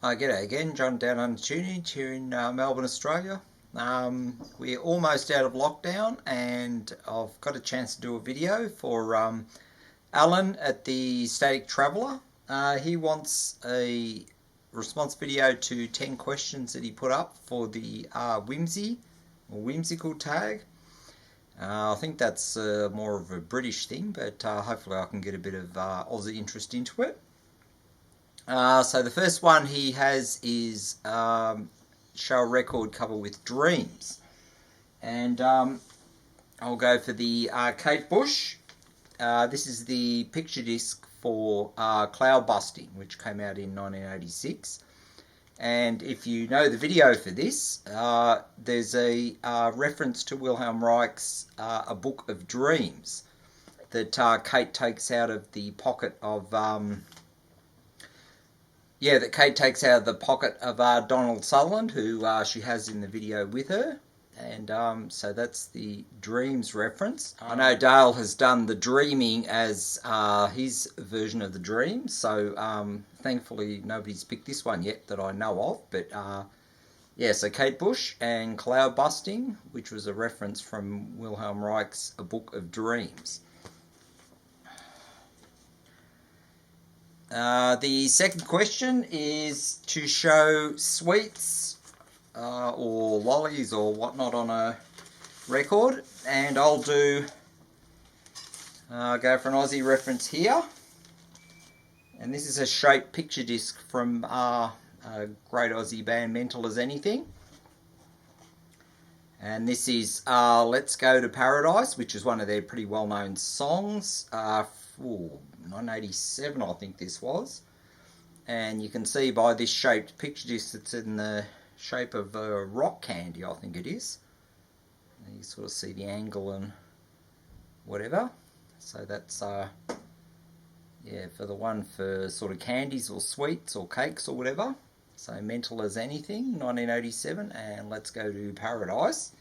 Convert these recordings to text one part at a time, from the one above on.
G'day again, John down on Tunage here in Melbourne, Australia. We're almost out of lockdown and I've got a chance to do a video for Alan at the Static Traveller. He wants a response video to 10 questions that he put up for the Whimsical Tag. I think that's more of a British thing, but hopefully I can get a bit of Aussie interest into it. So the first one he has is show a record cover with dreams, and I'll go for the Kate Bush. This is the picture disc for Cloud Busting, which came out in 1986. And if you know the video for this, there's a reference to Wilhelm Reich's A Book of Dreams that Kate takes out of the pocket of Donald Sutherland, who she has in the video with her. And so that's the dreams reference. I know Dale has done the dreaming as his version of the dreams, so thankfully nobody's picked this one yet that I know of. But yeah, so Kate Bush and Cloud Busting, which was a reference from Wilhelm Reich's A Book of Dreams. The second question is to show sweets or lollies or whatnot on a record, and I'll do go for an Aussie reference here, and this is a shaped picture disc from a great Aussie band, Mental as Anything, and this is Let's Go to Paradise, which is one of their pretty well known songs. 1987 I think this was, and you can see by this shaped picture disc it's in the shape of a rock candy, I think it is. And you sort of see the angle and whatever, so that's yeah, for the one for sort of candies or sweets or cakes or whatever. So Mental as Anything, 1987, and Let's Go to Paradise.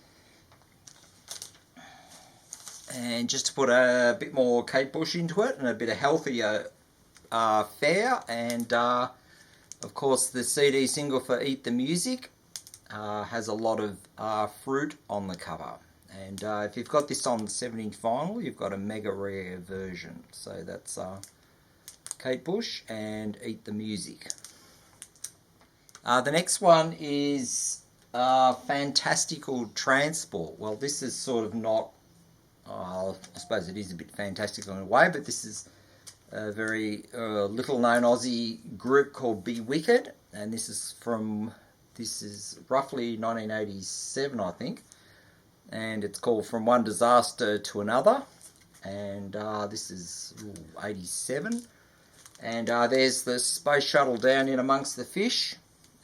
And just to put a bit more Kate Bush into it and a bit of healthier fare, and of course the CD single for Eat the Music has a lot of fruit on the cover, and if you've got this on 7-inch vinyl you've got a mega rare version. So that's Kate Bush and Eat the Music. The next one is Fantastical Transport. Well, this is sort of not, I suppose it is a bit fantastical in a way, but this is a very little known Aussie group called Be Wicked, and this is roughly 1987 I think, and it's called From One Disaster to Another, and this is 87, and there's the space shuttle down in amongst the fish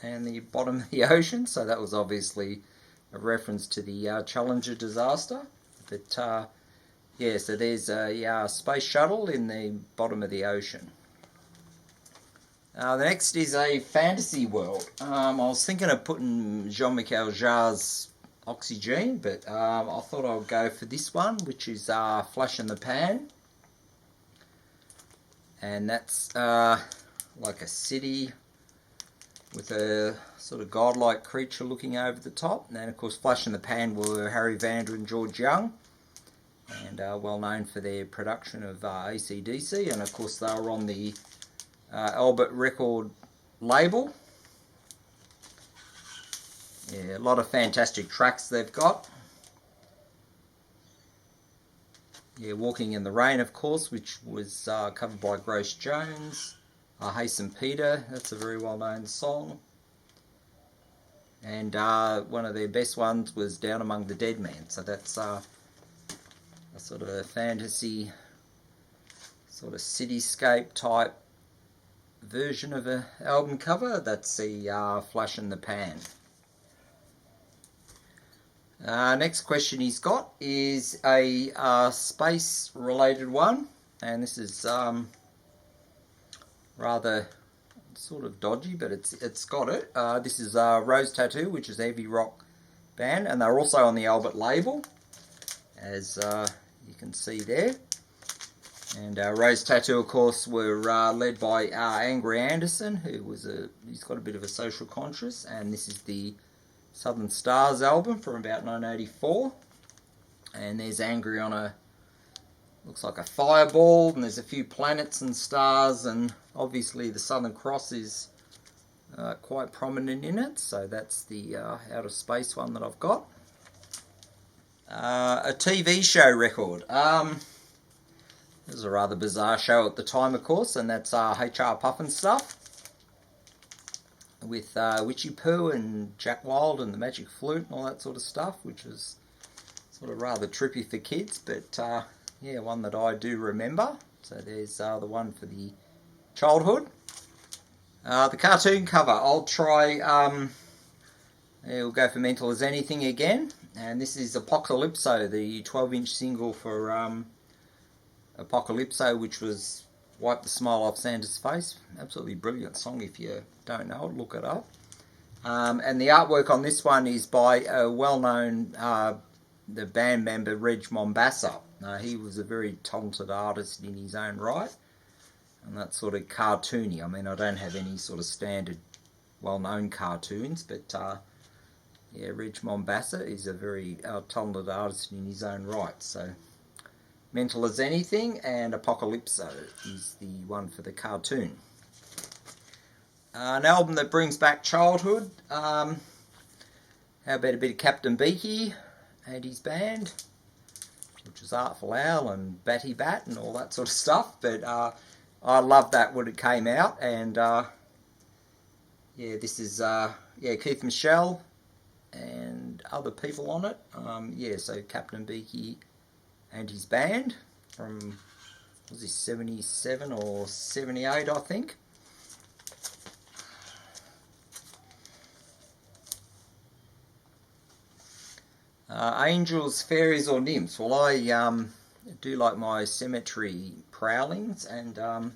and the bottom of the ocean, so that was obviously a reference to the Challenger disaster. But yeah, so there's a space shuttle in the bottom of the ocean. The next is a fantasy world. I was thinking of putting Jean-Michel Jarre's Oxygen, but I thought I would go for this one, which is Flash in the Pan. And that's like a city with a sort of godlike creature looking over the top. And then of course Flash in the Pan were Harry Vanda and George Young, and well known for their production of AC/DC, and of course they were on the Albert record label. Yeah, a lot of fantastic tracks they've got. Yeah, Walking in the Rain, of course, which was covered by Grace Jones. Hey St. Peter, that's a very well known song. And one of their best ones was Down Among the Dead Men, so that's a sort of a fantasy, sort of cityscape type version of an album cover. That's the Flash in the Pan. Next question he's got is a space related one, and this is rather sort of dodgy, but it's got it. This is Rose Tattoo, which is a heavy rock band, and they're also on the Albert label, as you can see there. And Rose Tattoo, of course, were led by Angry Anderson, he's got a bit of a social conscience, and this is the Southern Stars album from about 1984. And there's Angry on looks like a fireball, and there's a few planets and stars, and obviously the Southern Cross is quite prominent in it, so that's the outer space one that I've got. A TV show record. It was a rather bizarre show at the time, of course, and that's HR Puffin stuff with Witchy Pooh and Jack Wild and the Magic Flute and all that sort of stuff, which was sort of rather trippy for kids, but yeah, one that I do remember. So there's the one for the childhood. The cartoon cover, I'll try, we'll go for Mental as Anything again, and this is Apocalypso, the 12-inch single for Apocalypso, which was Wipe the Smile Off Santa's Face. Absolutely brilliant song. If you don't know it, look it up. And the artwork on this one is by a well-known the band member Reg Mombassa. He was a very talented artist in his own right, and that's sort of cartoony. I mean, I don't have any sort of standard well-known cartoons, but yeah, Reg Mombassa is a very talented artist in his own right. So Mental as Anything and Apocalypso is the one for the cartoon. An album that brings back childhood. How about a bit of Captain Beaky and his band, which is Artful Owl and Batty Bat and all that sort of stuff. But I loved that when it came out, and yeah, this is Keith Michelle and other people on it. Yeah, so Captain Beaky and his band from, was this 77 or 78, I think. Angels, fairies or nymphs. Well, I do like my cemetery prowlings, and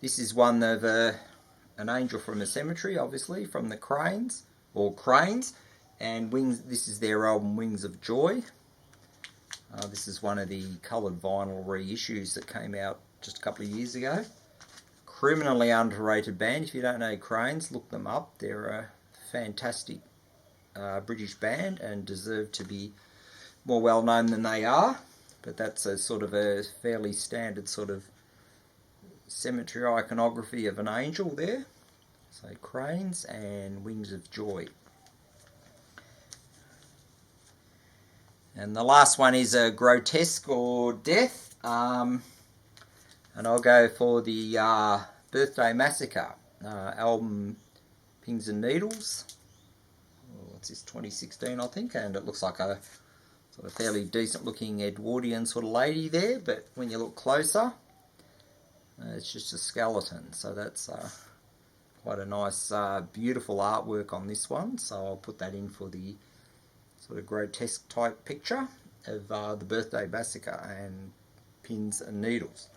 this is one of an angel from a cemetery, obviously, from the Cranes, and Wings. This is their album Wings of Joy. This is one of the coloured vinyl reissues that came out just a couple of years ago. Criminally underrated band. If you don't know Cranes, look them up. They're a fantastic British band and deserve to be more well known than they are. But that's a sort of a fairly standard sort of cemetery iconography of an angel there. So Cranes and Wings of Joy. And the last one is a grotesque or death, and I'll go for the Birthday Massacre album Pins and Needles. What's this, 2016 I think, and it looks like a sort of fairly decent looking Edwardian sort of lady there, but when you look closer it's just a skeleton, so that's quite a nice beautiful artwork on this one, so I'll put that in for the sort of grotesque type picture of the Birthday Massacre and Pins and Needles.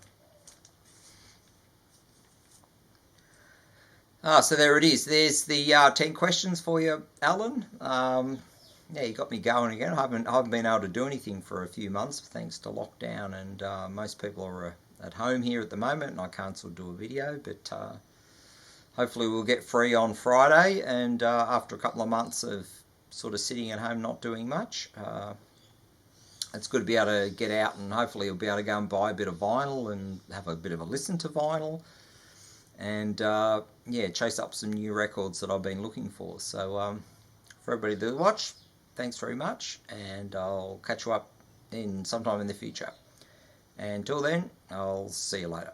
So there it is. There's the 10 questions for you, Alan. Yeah, you got me going again. I haven't been able to do anything for a few months thanks to lockdown, and most people are at home here at the moment, and I can't sort of do a video, but hopefully we'll get free on Friday, and after a couple of months of sort of sitting at home not doing much, it's good to be able to get out, and hopefully you'll be able to go and buy a bit of vinyl and have a bit of a listen to vinyl, and yeah, chase up some new records that I've been looking for. So for everybody that watch, thanks very much, and I'll catch you up in sometime in the future. Until then, I'll see you later.